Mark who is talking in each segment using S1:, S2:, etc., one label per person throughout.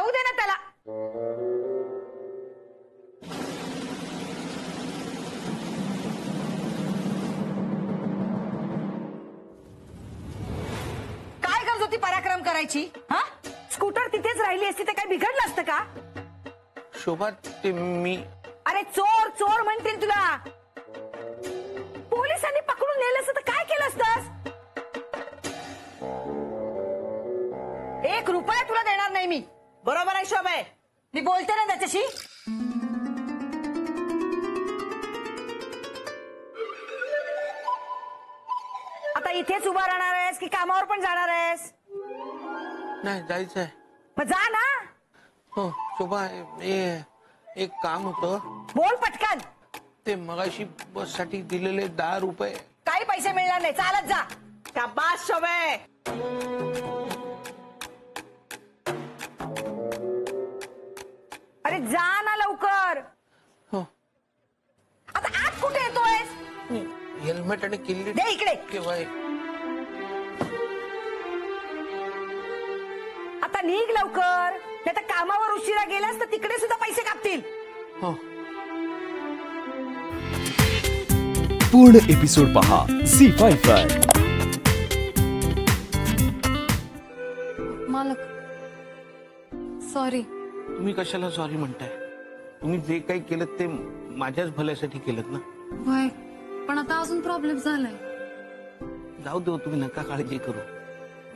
S1: येऊ दे ना त्याला. काय गरज होती पराक्रम करायची? हा, स्कूटर तिथेच राहिली असती तर काय बिघडलं असतं का?
S2: शोभा ते मी.
S1: अरे चोर चोर म्हणतील तुला. पोलिसांनी पकडून नेलं असतं तर काय केलं असतंस? 1 रुपया तुला देणार नाही मी.
S3: बरोबर आहे शोभा.
S1: मी बोलते ना त्याच्याशी. आता इथेच उभा राहणार आहेस की कामावर पण जाणार आहेस?
S2: नाही जायचंय.
S1: मग जा ना.
S2: हो शोभा एक काम होतं.
S1: बोल पटकन.
S2: ते मगाशी बस साठी दिलेले 10 रुपये.
S1: काही पैसे मिळणार नाही, चालत जा.
S3: शाबास शोभा.
S1: अरे जा ना लवकर.
S2: हो
S1: आता आत कुठे येतोयस?
S2: हेल्मेट आणि किल्ली
S1: दे इकडे.
S2: केव्हा
S1: आता निघ लवकर, नाही तर कामावर उशिरा गेलास तर तिकडे सुद्धा पैसे कापतील.
S2: हो.
S4: पूर्ण एपिसोड पहा झी5 वर.
S5: मालक सॉरी.
S2: तुम्ही कशाला सॉरी म्हणताय? तुम्ही जे काही केलं ते माझ्याच भल्यासाठी केलं ना.
S5: वय पण आता अजून प्रॉब्लेम झालाय.
S2: जाऊ दे, तुम्ही नका काळजी करू.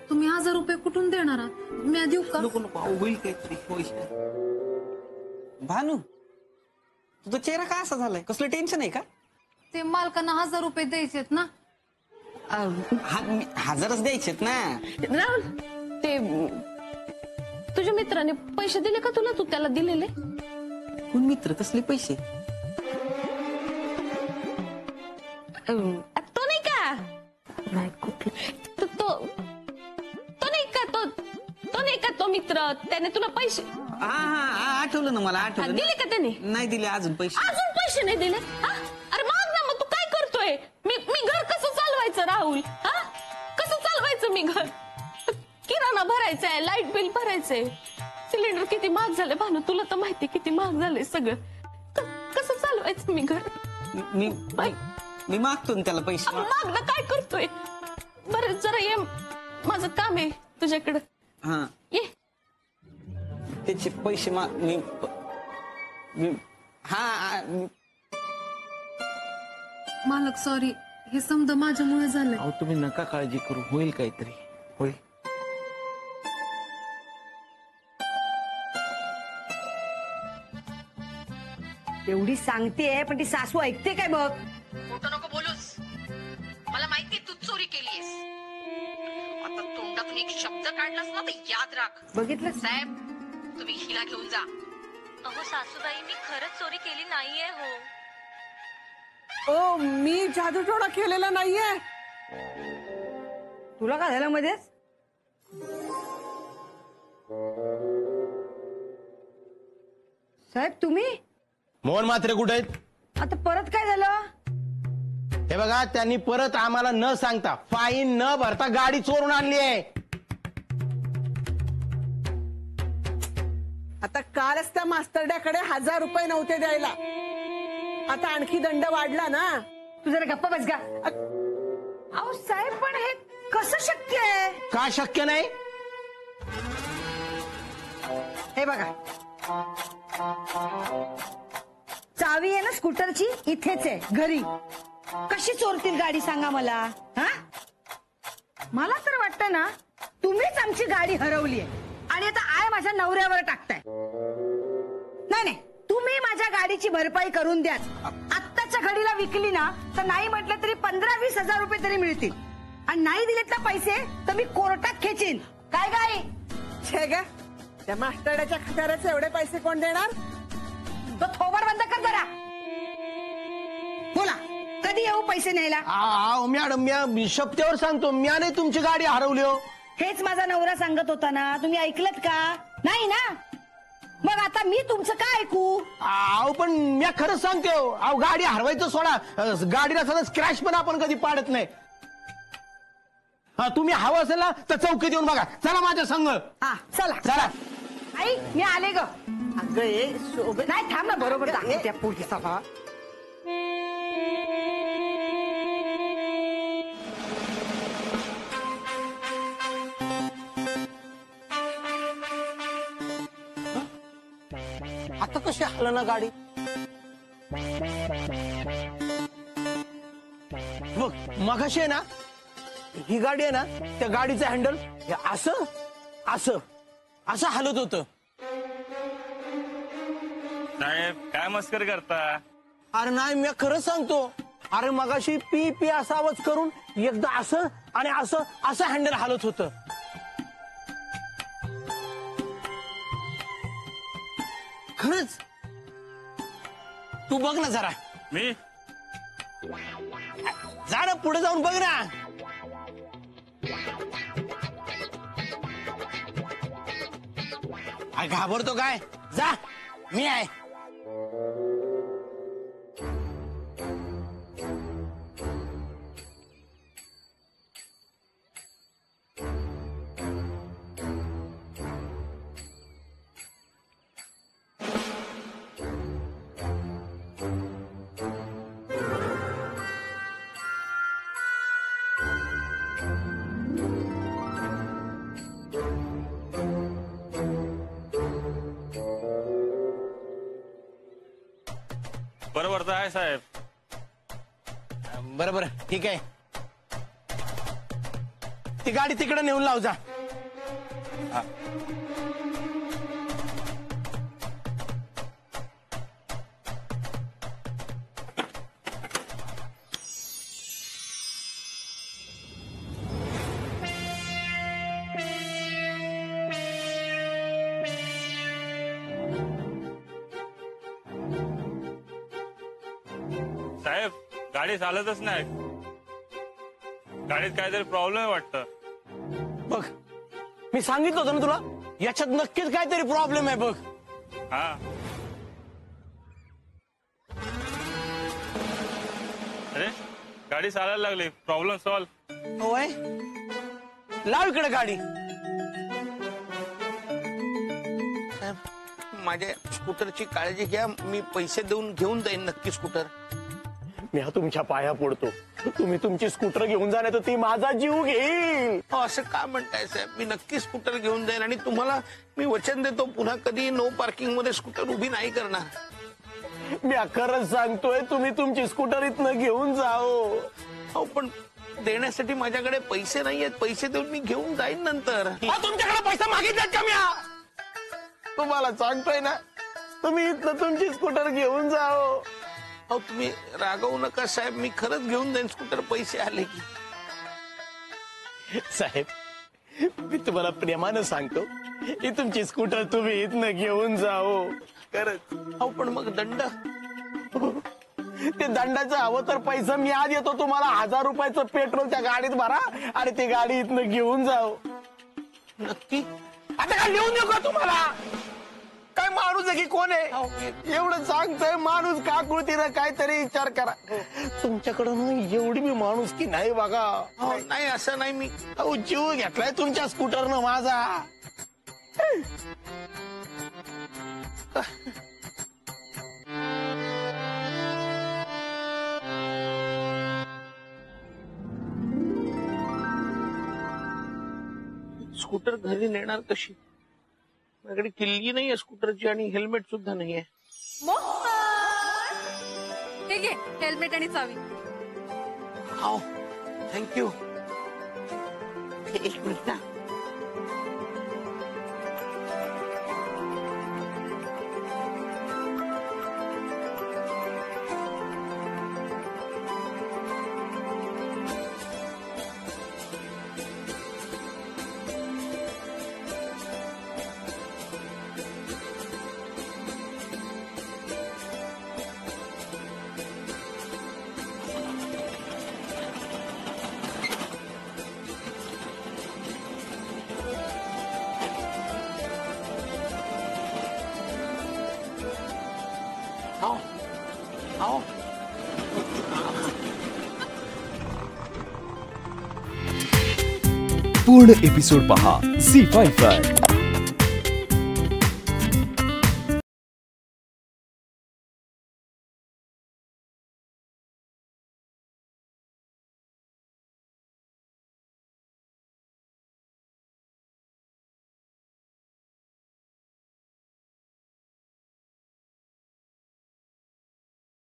S5: तुम्ही 1000 रुपये कुठून देणार आहात? मी देऊ का?
S2: नको नको, होईल काहीतरी पैसे.
S3: भानू तुझा चेहरा का असा झालाय? कसलं टेन्शन आहे का?
S5: ते मालकांना 1000 रुपये द्यायचेत ना.
S3: 1000च द्यायचेत ना.
S6: राहुल, ते तुझ्या मित्राने पैसे दिले का तुला? तू त्याला दिलेले?
S3: कोण मित्र? कसले पैसे?
S6: तो नाही का? नाही कुठलं तो नाही का? तो नाही का तो मित्र? त्याने तुला पैसे
S3: हा आठवलं ना मला. आठवलं.
S6: दिले का त्याने?
S3: नाही दिले अजून पैसे.
S6: अजून पैसे नाही दिले? अरे माग ना मग. तू काय करतोय? मी घर कसं चालवायचं राहुल? हा, कसं चालवायचं मी घर? किराणा भरायचाय, लाईट बिल भरायचंय, सिलेंडर किती महाग झाले भानू, तुला तर माहिती किती महाग झालंय सगळं. कसं चालवायचं मी घर?
S3: मी मागतो ना त्याला पैसे.
S6: माग ना, काय करतोय? बरं जरा ये, माझं काम आहे तुझ्याकडं.
S3: हा
S6: ये.
S3: त्याचे पैसे
S5: मालक सॉरी, हे समजा माझ्यामुळे झालंय.
S2: अहो तुम्ही नका काळजी करू, होईल काहीतरी होईल.
S1: एवढी सांगतेय पण ती सासू ऐकते काय बघ.
S6: मोठं नको बोलूस, मला माहितीये तू चोरी केलीयस. आता तोंडातून एक शब्द काढलास ना तर याद राख.
S1: बघितलं
S6: साहेब, तुम्ही हिला घेऊन जा.
S7: अहो सासूबाई, मी खरंच चोरी केली नाहीये हो.
S3: ओ मी जादूटोणा केलेला नाहीये.
S1: तुला काय झालं मध्येच? साहेब तुम्ही?
S8: मोहन म्हात्रे कुठे आहेत?
S1: आता परत काय झालं?
S8: हे बघा, त्यांनी परत आम्हाला न सांगता, फाईन न भरता गाडी चोरून आणली आहे.
S3: आता कालच त्या मास्तरड्याकडे 1000 रुपये नव्हते द्यायला. आता आणखी दंड वाढला ना.
S1: तू जरा गप्पा बस गा. अहो साहेब, पण हे कसं शक्य आहे?
S8: का शक्य नाही?
S1: हे बघा, चावी आहे ना स्कूटरची, इथेच आहे घरी. कशी चोरतील गाडी सांगा मला? हा, मला तर वाटतं ना तुम्हीच आमची गाडी हरवली आहे आणि आता आय माझ्या नवऱ्यावर टाकताय. नाही, तुम्ही माझ्या गाडीची भरपाई करून द्या. आत्ताच्या घडीला विकली ना तर नाही म्हटलं तरी 15-20 हजार रुपये तरी मिळतील. आणि नाही दिलेत ना पैसे तर मी कोर्टात खेचीन. काय गाई?
S3: छे ग, त्या मास्तरड्याच्या खटाऱ्याचे एवढे पैसे कोण देणार?
S1: तो थोबाड बंद कर जरा. बोला, कधी येऊ पैसे न्यायला?
S8: मॅडम, मी शपथेवर सांगतो, मी नाही तुमची गाडी हरवली हो.
S1: हेच माझा नवरा सांगत होता ना, तुम्ही ऐकलत का? नाही ना. मग आता मी तुमचं काय ऐकू?
S8: पण मी खरंच सांगतो, गाडी हरवायचं सोडा, गाडीला सगळं स्क्रॅच पण आपण कधी पाडत नाही. तुम्ही हवं असेल ना तर चौकीत येऊन बघा. चला माझ्या संग.
S1: हा चला.
S8: चला.
S1: आई मी आले ग.
S3: अगं ए शोभे
S1: नाही थांब ना, बरोबर दाखव त्या पोलीसा भावा.
S8: आता कशी हल ना गाडी. बघ मगाशी आहे ना, ही गाडी आहे ना, त्या गाडीचं हँडल असं असं असं हलत होतं.
S9: साहेब काय मस्करी करता.
S8: अरे नाही मी खरं सांगतो. अरे मगाशी पी पी असा आवाज करून एकदा असं आणि असं असं हँडल हलत होतं. खरंच तू बघ ना जरा.
S9: मी
S8: जा ना पुढे जाऊन बघ ना. घाबरतो काय, जा मी आहे.
S9: बरोबर तर आहे साहेब.
S8: बरोबर ठीक आहे. ती गाडी तिकडे नेऊन लाव जा.
S9: साहेब गाडी चालतच नाही. गाडीत काहीतरी प्रॉब्लेम वाटतं.
S8: बघ मी सांगितलं होतं ना तुला, याच्यात नक्कीच काहीतरी प्रॉब्लेम आहे. बघ
S9: हा अरे गाडी चालायला लागली. Problem solve.
S8: होय लाव इकडे गाडी.
S2: साहेब माझ्या स्कूटरची काळजी घ्या. मी पैसे देऊन घेऊन जाईन नक्की स्कूटर.
S8: मी हा तुमच्या पाया पडतो. तुम्ही तुमची स्कूटर घेऊन जा, नाही तर ती माझा जीव घेईल.
S2: असं का म्हणताय साहेब. मी नक्की स्कूटर घेऊन जाईन आणि तुम्हाला मी वचन देतो पुन्हा कधी नो पार्किंग मध्ये स्कूटर उभी नाही करणार.
S8: मी खरंच सांगतोय, तुम्ही तुमची स्कूटर इथनं घेऊन जाओ.
S2: हो पण देण्यासाठी माझ्याकडे पैसे नाहीयेत. पैसे देऊन मी घेऊन जाईन नंतर.
S8: तुमच्याकडे पैसा मागितल्यात का मी? तुम्हाला सांगतोय ना, तुम्ही इथनं तुमची स्कूटर घेऊन जाओ.
S2: अहो तुम्ही रागवू नका साहेब. मी खरंच घेऊन जाईन स्कूटर पैसे आले की.
S8: साहेब मी तुम्हाला प्रेमानं सांगतो, ही तुमची स्कूटर तुम्ही इथनं घेऊन जाओ. खरंच.
S2: अहो पण मग दंड.
S8: ते दंडाचं हवं तर पैसा मी आज येतो. तुम्हाला 1000 रुपयाचं पेट्रोल त्या गाडीत भरा आणि ती गाडी इथनं घेऊन जाओ.
S2: नक्की.
S8: आता काय लिहून देऊ का तुम्हाला? काय माणूस आहे की कोण आहे? एवढं सांगतोय माणूस का कृतीनं काहीतरी विचार करा. तुमच्याकडं ना एवढी मी माणूस की नाही बघा.
S2: अहो, नाही असं नाही. मी
S8: अहो जीव घेतलाय तुमच्या स्कूटरनं माझा.
S2: स्कूटर घरी नेणार कशी. माझ्याकडे किल्ली नाहीये स्कूटरची आणि हेल्मेट सुद्धा नाहीये.
S5: हे घे हेल्मेट आणि चावी.
S2: हो थँक्यू. एक मिनिट ना. आओ आओ.
S4: पूर्ण एपिसोड पहा झी5 वर.